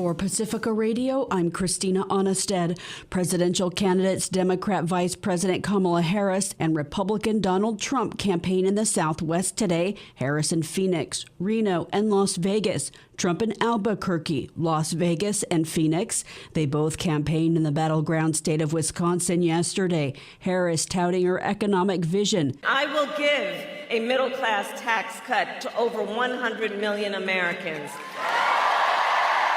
For Pacifica Radio, I'm Christina Onnested. Presidential candidates Democrat Vice President Kamala Harris and Republican Donald Trump campaign in the Southwest today. Harris in Phoenix, Reno, and Las Vegas. Trump in Albuquerque, Las Vegas, and Phoenix. They both campaigned in the battleground state of Wisconsin yesterday. Harris touting her economic vision. I will give a middle-class tax cut to over 100 million Americans.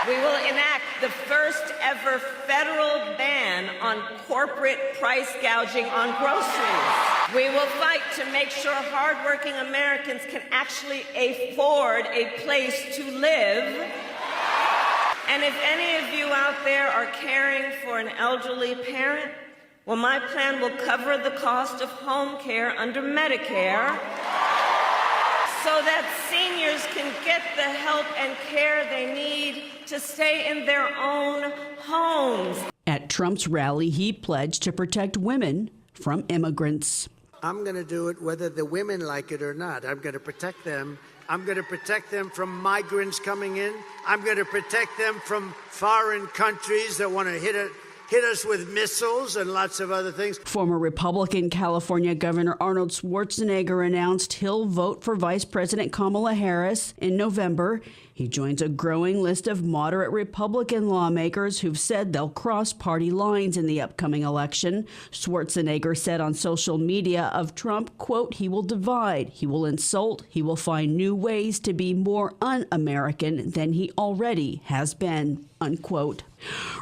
We will enact the first ever federal ban on corporate price gouging on groceries. We will fight to make sure hardworking Americans can actually afford a place to live. And if any of you out there are caring for an elderly parent, well, my plan will cover the cost of home care under Medicare, so that seniors can get the help and care they need to stay in their own homes. At Trump's rally, he pledged to protect women from immigrants. I'm going to do it whether the women like it or not. I'm going to protect them. I'm going to protect them from migrants coming in. I'm going to protect them from foreign countries that want to hit us with missiles and lots of other things. Former Republican California Governor Arnold Schwarzenegger announced he'll vote for Vice President Kamala Harris in November. He joins a growing list of moderate Republican lawmakers who've said they'll cross party lines in the upcoming election. Schwarzenegger said on social media of Trump, quote, "He will divide, he will insult, he will find new ways to be more un-American than he already has been," unquote.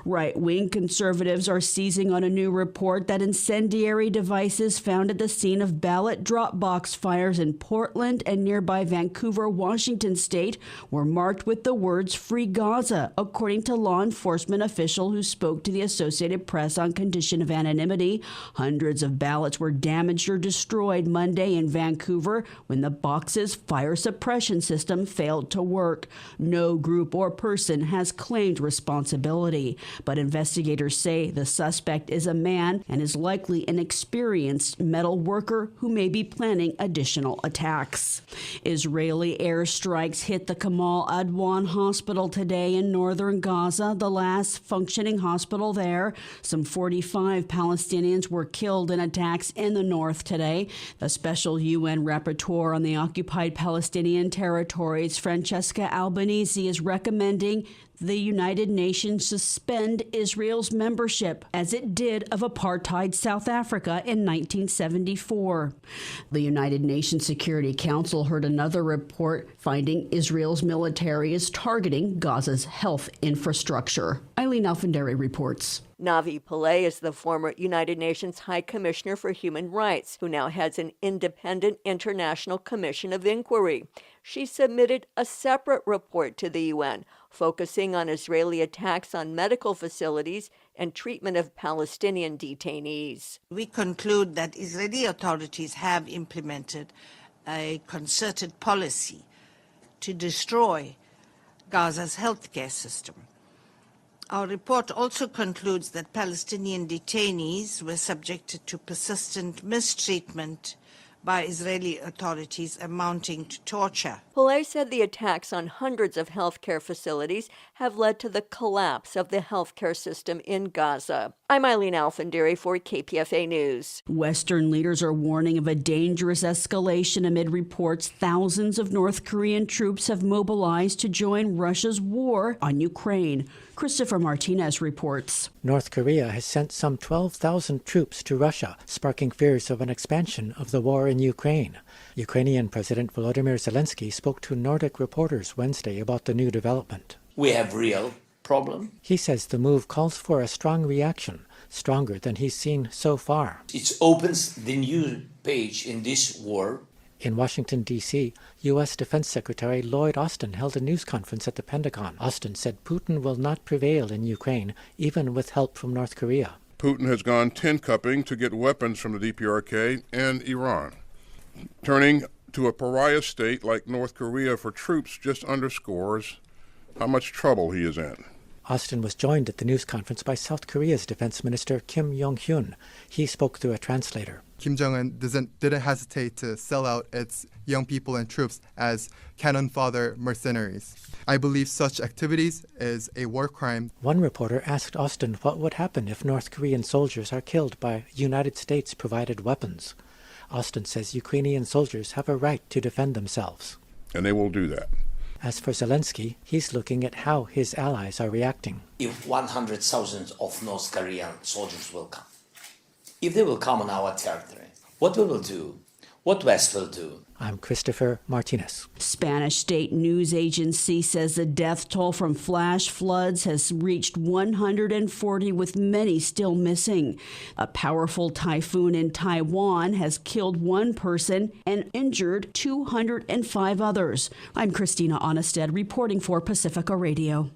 Right-wing conservatives are seizing on a new report that incendiary devices found at the scene of ballot drop box fires in Portland and nearby Vancouver, Washington state were marked with the words "Free Gaza," according to law enforcement official who spoke to the Associated Press on condition of anonymity. Hundreds of ballots were damaged or destroyed Monday in Vancouver when the box's fire suppression system failed to work. No group or person has claimed responsibility, but investigators say the suspect is a man and is likely an experienced metal worker who may be planning additional attacks. Israeli airstrikes hit the Kamal Adwan Hospital today in northern Gaza, the last functioning hospital there. Some 45 Palestinians were killed in attacks in the north today. The special UN rapporteur on the occupied Palestinian territories, Francesca Albanese, is recommending the United Nations suspend Israel's membership, as it did of apartheid South Africa in 1974. The United Nations Security Council heard another report finding Israel's military is targeting Gaza's health infrastructure. Eileen Alfandari reports. Navi Pillay is the former United Nations High Commissioner for Human Rights, who now heads an independent international commission of inquiry. She submitted a separate report to the UN, focusing on Israeli attacks on medical facilities and treatment of Palestinian detainees. We conclude that Israeli authorities have implemented a concerted policy to destroy Gaza's healthcare system. Our report also concludes that Palestinian detainees were subjected to persistent mistreatment by Israeli authorities amounting to torture. Pillay said the attacks on hundreds of healthcare facilities have led to the collapse of the healthcare system in Gaza. I'm Eileen Alfandari for KPFA News. Western leaders are warning of a dangerous escalation amid reports thousands of North Korean troops have mobilized to join Russia's war on Ukraine. Christopher Martinez reports. North Korea has sent some 12,000 troops to Russia, sparking fears of an expansion of the war in Ukraine. Ukrainian President Volodymyr Zelensky spoke to Nordic reporters Wednesday about the new development. We have real problem. He says the move calls for a strong reaction, stronger than he's seen so far. It opens the new page in this war. In Washington, D.C., U.S. Defense Secretary Lloyd Austin held a news conference at the Pentagon. Austin said Putin will not prevail in Ukraine, even with help from North Korea. Putin has gone tin-cupping to get weapons from the DPRK and Iran. Turning to a pariah state like North Korea for troops just underscores how much trouble he is in. Austin was joined at the news conference by South Korea's Defense Minister Kim Yong-hyun. He spoke through a translator. Kim Jong-un didn't hesitate to sell out its young people and troops as cannon fodder mercenaries. I believe such activities is a war crime. One reporter asked Austin what would happen if North Korean soldiers are killed by United States-provided weapons. Austin says Ukrainian soldiers have a right to defend themselves. And they will do that. As for Zelensky, he's looking at how his allies are reacting. If 100,000 of North Korean soldiers will come, if they will come on our territory, what we will do, what West will do. I'm Christopher Martinez. Spanish state news agency says the death toll from flash floods has reached 140, with many still missing. A powerful typhoon in Taiwan has killed one person and injured 205 others. I'm Christina Onnested reporting for Pacifica Radio.